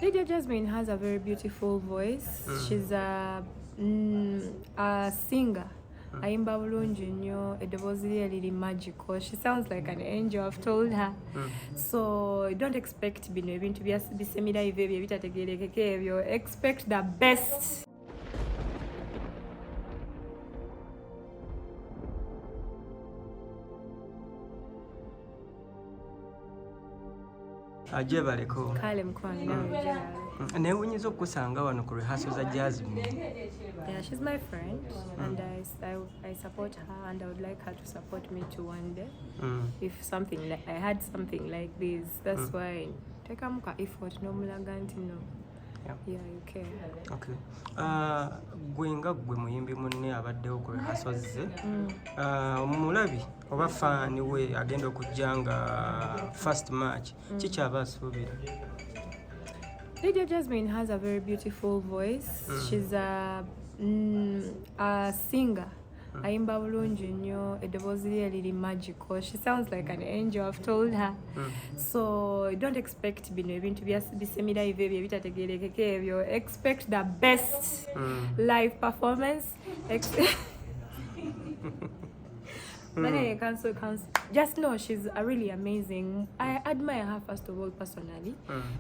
Lydia Jasmine has a very beautiful voice. She's a singer. Ayimba bulungi nnyo, eddoboozi lye liri magical. She sounds like an angel, I've told her. So don't expect bino ebintu bisemirayo ebyo ebitategeerekeka ebyo. Expect the best. Ajebaleko Kale mkwano nawe neewunyiza okusanga wano ku rehearsal za Jasmine. Yeah, she's my friend and I support her and I would like her to support me too one day. If something like I had something like this, that's why take muka effort no mulaga nti no. Yeah, you care. Okay. Gwe nga gwe muyimbi munne abaddewo ku rehearsal ze. Mulabi oba faani we agenda okujja nga first match kikyaba asuubira? Lydia Jasmine has a very beautiful voice. She's a singer. Ayimba bulungi nnyo, eddoboozi lye liri magical. She sounds like an angel, I've told her. So don't expect bino ebintu bisemirayo ebyo ebitategeerekeka ebyo. Expect the best live performance. But I cancel. Just know she's a really amazing. I admire her first of all personally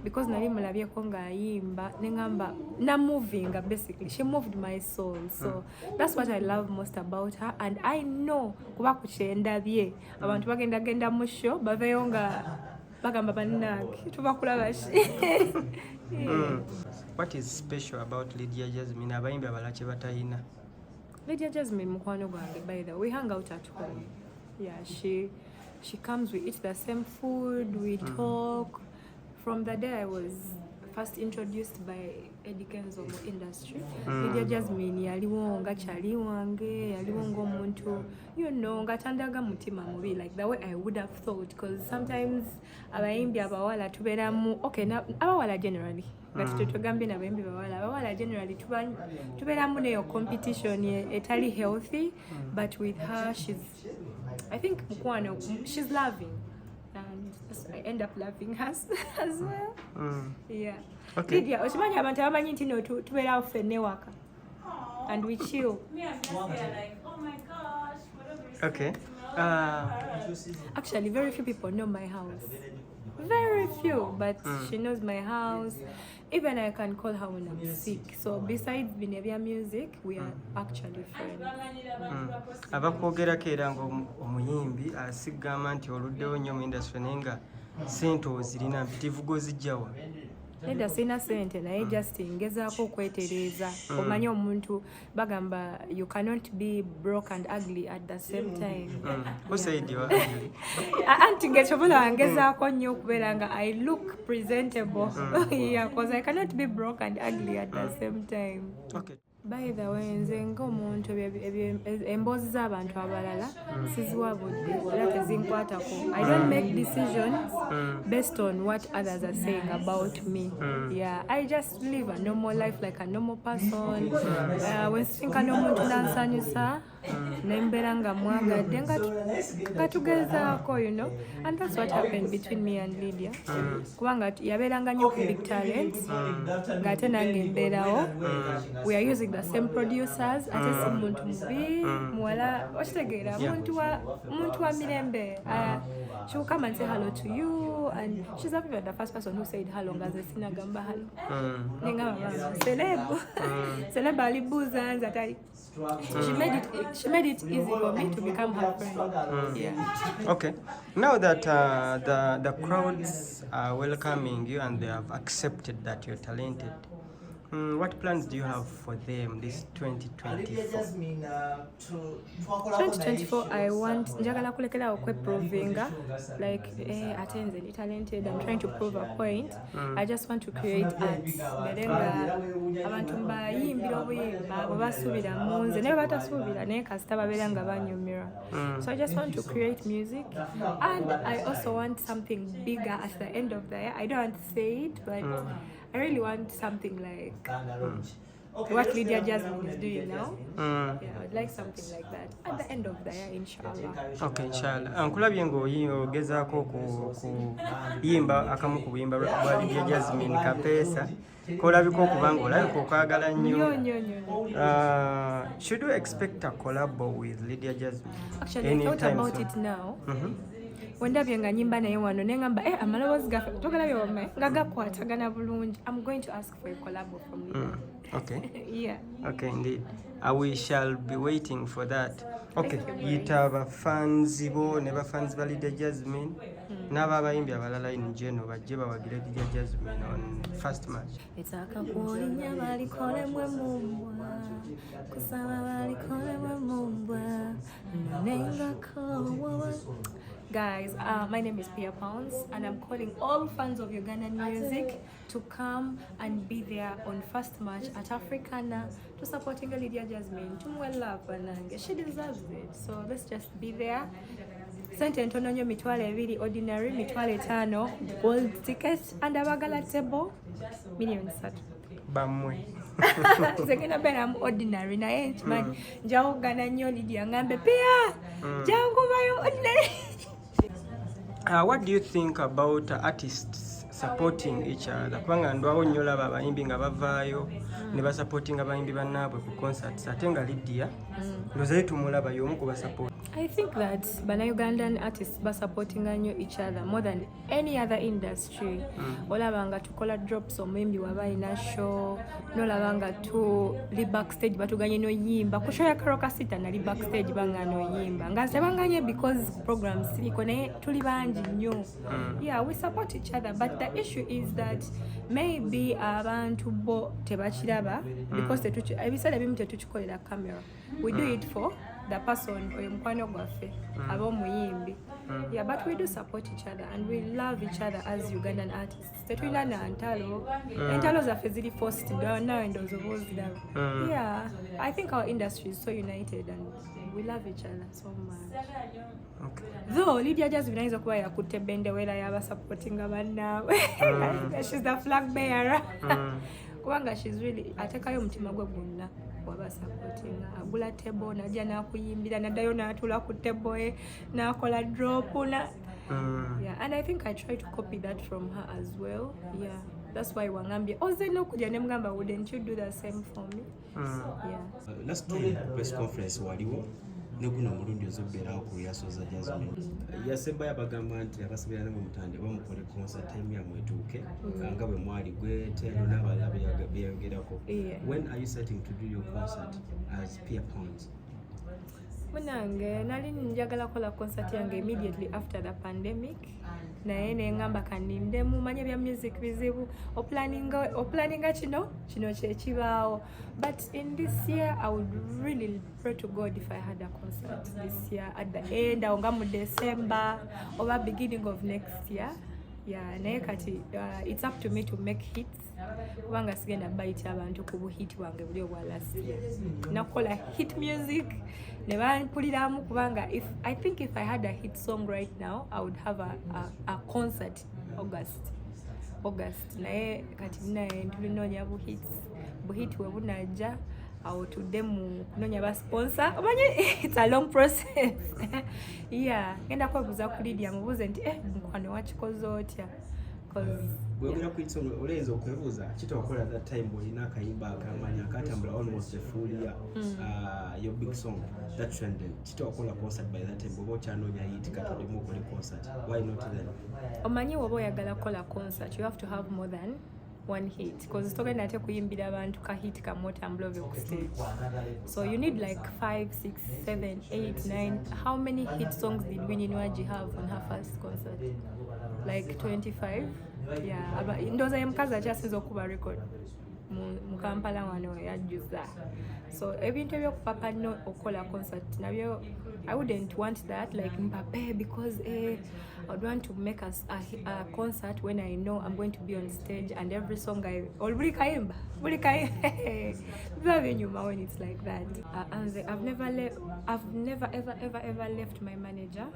because nali mulabyeko ng'ayimba nengamba na moving basically. She moved my soul. So that's what I love most about her, and I know kuba kukyenda bye abantu bagenda mu show baveyo nga bagamba bannange tubakulaba ki. What is special about Lydia Jasmine abayimbi abalala kye batayina? Lydia Jasmine mukwano gwange, by the way, we hang out at home. Yeah, she comes, we eat the same food, we talk. From the day I was first introduced by Eddie Kenzo mu industry, Lydia Jasmine yaliwo nga kyali wange, yaliwo ng'omuntu, you know, nga tandaga mutima mubi, like the way I would have thought, because sometimes abayimbi abawala tubeeramu, okay, abawala generally, nga tutogambye n'abayimbi abawala generally tubeeramu neyo competition etali healthy, but with her, I think mukwano, she's loving. And I end up loving her as well. Yeah. Okay. Lydia, okimanyi abantu abamanyi nti no tubeerawo ffenna ewaka and we chill. Okay. Actually, very few people know my house. Very few, but she knows my house. Even I can call her when I'm sick. So besides behavior music, we are actually friends. Abakwogerako era ng'omuyimbi asigama nti oluddewo nnyo mu industry naye nga ssente ozirina mpitivugo zijjawa? Nedda sirina ssente naye just ngezaako okwetereeza. Omanyi omuntu bagamba you cannot be broke and ugly at the same time. Who said you are ugly? Anti ngesobola ngezaako nnyo okubeera nga I look presentable. Yeah, because I cannot be broke and ugly at the same time. Okay. By the way, nze ng'omuntu emboozi z'abantu abalala siziwabudde era tezinkwatako. I don't make decisions based on what others are saying about me. Yeah, I just live a normal life like a normal person. When sinka n'omuntu nansanyusa nembeera nga mwagadde nga tugezaako, you know, and that's what happened between me and Lydia. Kubanga yabeeranga nnyo ku big talent ng'ate nange mbeerawo. We are using the same producers. Ate si muntu mubi muwala okitegeera muntu wa mirembe. She will come and say hello to you, and she's not even the first person who said hello ngaze sinagamba hello. Nengamba celeb alibuuza nze atali. She made it easy for me to become her friend. Yeah. Okay. Now that the crowds are welcoming you and they have accepted that you're talented, what plans do you have for them this 2024? 2024, I want njagala kulekera okweprovinga like atenze ndi talented. I'm trying to prove a point. I just want to create arts. Berenga abantu mbayimbira obuyimba bwe basuubira mu nze naye batasuubira naye kasita babeera nga banyumira. So I just want to create music, and I also want something bigger at the end of the year. I don't want to say it, but I really want something like what Lydia Jasmine is doing now. Yeah, I would like something like that at the end of the year, inshallah. Okay, inshallah. Ankulabye ng'ogezaako kuyimba akamu ku buyimba bwa Lydia Jasmine Kapeesa kolabika okuba ng'olabika okwagala nnyo. Should we expect a collab with Lydia Jasmine? Actually, I thought about it now. Wendabye nga nyimba naye wano ne ngamba amaloboozi gaffe togalabye wame nga gakwatagana bulungi. I'm going to ask for a collab from you. Okay. Yeah. Okay, indeed. We shall be waiting for that. Okay. Yita abafanzi bo ne bafanzi ba Lydia Jasmine n'abo abayimbi abalala in general bajje bawagire Lydia Jasmine on first match. Etaka kulinya balikole mwe mumbwa kusaba balikole mwe mumbwa nenga ko. Guys, my name is Pia Pounds and I'm calling all fans of Ugandan music to come and be there on first match at Africana to supporting Lydia Jasmine. She deserves it. So let's just be there. Sente ntono nyo mitwale 2 ordinary, mitwale 5 gold ticket and abagala table millions. Bamwe. Zegena bena I'm ordinary na yench man. Njao gana nyo Lydia ngambe Pia. Jangu bayo ordinary. What do you think about artists supporting each other? Kubanga ndwawo nnyo laba abayimbi nga bavaayo ne basupporting abayimbi bannaabwe ku concerts ate nga Lydia ndozayo tumulaba y'omu ku basupport. I think that Ugandan artists are supporting each other more than any other industry. Olabanga tukola drops omwimbi wabaina show, nolabanga tu li backstage batuganye no yimba. Kusho ya Karoka Sita na li backstage banga no yimba. Nga sebanganye because programs siriko ne tuli banji nnyo. Yeah, we support each other, but the issue is that maybe abantu bo tebachiraba because ebisala bimu tetukikolera camera. We do it for the person or mkwano gwafe ab'omuyimbi. Yeah, but we do support each other and we love each other as Ugandan artists. Tetulina na ntalo. Entalo zaffe ziri forced down now and those of yeah, I think our industry is so united and we love each other so much. Okay. Though Lydia Jasmine inaweza kuwa yakutte bendera yaba supporting bannaabwe. She's the flag bearer. Kubanga she's really atekayo mutima gwe gwonna waba supporting. Agula table najja nakuyimbira naddayo n'atula ku table n'akola drop na. Yeah, and I think I try to copy that from her as well. Yeah, that's why wangambye oze n'okujja ne mugamba wouldn't you do the same for me? Yeah. Last time press conference waliwo neguno mulundi ozobeerawo ku yasoza Jasmine yaseba yabagamba nti abasabira namwe mutande bamukole concert time yamwe etuuke nga bwe mwali gwetero n'abalala beyogerako. When are you setting to do your concert as Pia Pounds? Munange nali njagala kola concert yange immediately after the pandemic. Naye nengamba kaninde mumanye bya music bizibu oplaninga kino kyekibaawo. But in this year I would really pray to God if I had a concert this year at the end awo nga mu December or beginning of next year. Yeah, naye kati it's up to me to make hits. Kubanga sigenda bayita abantu ku buhit wange buli obwa last year. Nakola hit music ne bampuliramu kubanga I think if I had a hit song right now I would have a concert August. Naye kati naye tulinonya buhit we bunajja awo tudde mu kunonya ba sponsor. It's a long process. Yeah, ngenda kwebuza ku Lydia mubuze nti mukwano wakikoze otya because bwegera ku itsonga olenzo okwebuza kitokola that time olina akayimba akamanya akatambula almost a full year. Your big song that trended kitokola concert by that time bobo kyanonya hit katodemu okole concert. Why not then? Omanyi woba oyagala kola concert you have to have more than one hit because togenda ate kuyimbira abantu ka hit kamotambula ove ku stage. So you need like 5, 6, 7, 8, 9. How many hit songs did Winnie Nwaji have on her first concert? Like 25. Yeah, ndoza yemkazi akyasiza okuba record mu Kampala wano yajjuza. So ebintu ebyokupapa no okola concert nabyo I wouldn't want that like Mbappe because I would want to make a concert when I know I'm going to be on stage and every song I buli kayimba when it's like that. And I've never ever left my manager.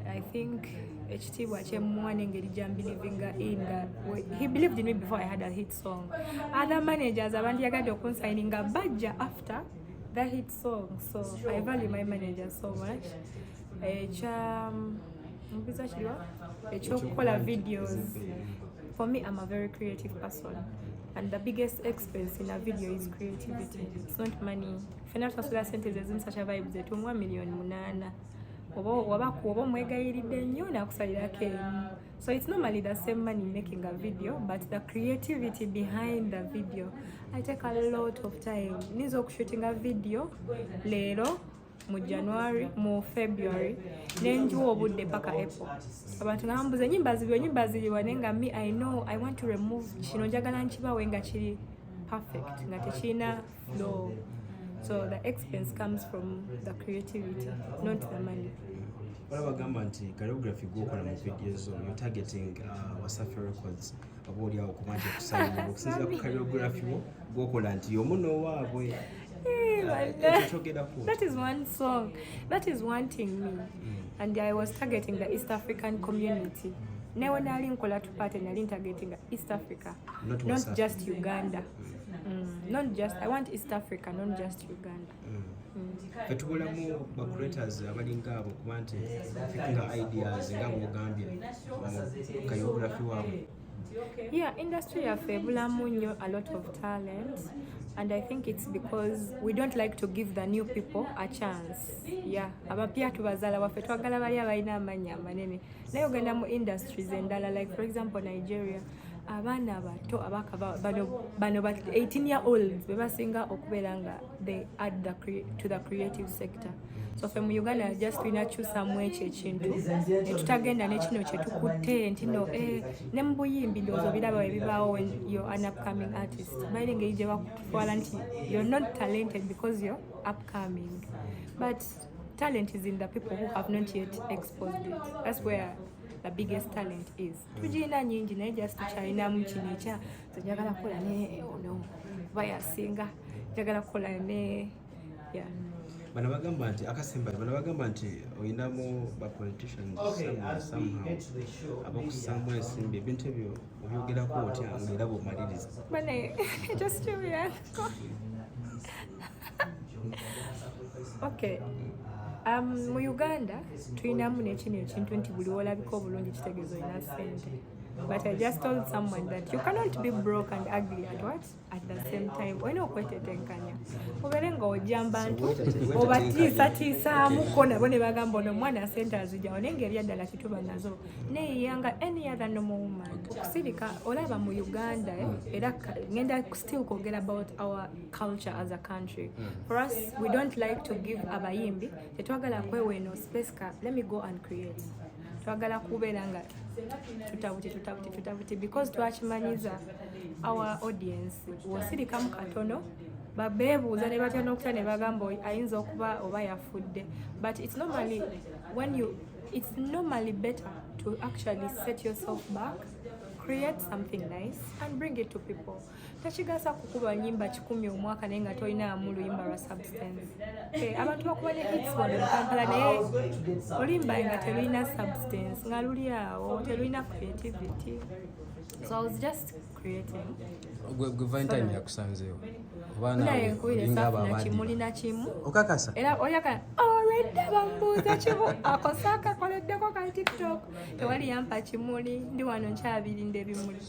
I think ekitiibwa kyemmuwa n'engeri gy'ambelivinga in nga he believed in me before I had a hit song. Other managers abandiyagadde okunsigninga bajja after that hit song, so I value my manager so much. Ekyokukola videos, for me I'm a very creative person, and the biggest expense in a video is creativity. It's not money. Fena twasula sente ezimusasha vibes etumwa $8,000,000 oba omwegayiridde nnyo nakusalirako emu. So it's normally the same money making a video, but the creativity behind the video, I take a lot of time. Nizo okushooting a video leero mu January mu February nenjuwa obudde paka April. Abantu ngambuza nyimba ziriwa nenga me I know I want to remove kino njagala nkibawe nga kiri perfect nga tekirina flow. So the expense comes from the creativity, not the money. Bagamba nti choreography gwokola mu video zo you're targeting Wasafi Records abooli awo kumanje kusayina okusinziira ku choreography gwokola nti yomuno waabwe. That is one song that is wanting me, and I was targeting the East African community. Never nali nkola to part nali targeting East Africa, not just Uganda. Not just, I want East Africa, not just Uganda. Fetubulamu ba creators abalinga abo kuba nti fikinga ideas nga mugambye choreography wabo. Yeah, industry yaffe ebulamu nnyo a lot of talent, and I think it's because we don't like to give the new people a chance. Yeah, abapya tubazaala baffe twagala bali abalina amannya amanene. Naye ogenda mu industries endala, like for example Nigeria, abaana bato bano 18-year-olds bebasinga okubeera nga they add to the creative sector. So ffe mu Uganda just twinakyusamu ekyo ekintu netutagenda nekino kyetukutte nti no ne mu buyimbi ndowooza obiraba ebibaawo when you're an upcoming artist bayina engeri gye bakutwala nti you're not talented because you're upcoming, but talent is in the people who have not yet exposed it. That's where the biggest talent is. Tujina nyingi naye just tukyalinamu kino ekya njagala kukola ne ono bayasinga njagala kukola ne yeah. Bano bagamba nti akasembali bano bagamba nti oyinamu ba politicians somehow abakusamu ensimbi ebintu ebyo obyogerako otya ng'era bw'omaliriza. Bane just okay. Mu Uganda tulinamu nekino ekintu nti buli wolabika obulungi kitegeeza olina ssente. But I just told someone that you cannot be broke and ugly at the same time. Olina okwetetenkanya obeere nga ojja bantu obatiisatiisaamu nabo ne bagamba ono omwana ssente azigyawo naye ngeri eddala tituba nazo neeyanga any other normal woman. Okusirika olaba mu Uganda era ngenda still kwogera about our culture as a country. For us, we don't like to give abayimbi tetwagala kwewa eno space ka let me go and create. Twagala kubeera nga tutabuti because twakimanyiza our audience wosirikamu katono babeebuuza ne batya n'okutya ne bagamba ayinza okuba oba yafudde, but it's normally better to actually set yourself back, create something nice and bring it to people. Tekigasa kukuba nyimba 10 omwaka naye nga tolinamu luyimba lwa substance. Abantu bakuba ne hits wano mu Kampala naye oluyimba nga telulina substance nga luli awo telulina creativity. So I was just creating. Valentine yakusanzeewo naye nkubire safuna kimuli na kimu okakasa era oyaka already bambuuza kimu akosaka koleddeko ka TikTok tewali yampa kimuli ndi wano nkyabirinda ebimuli.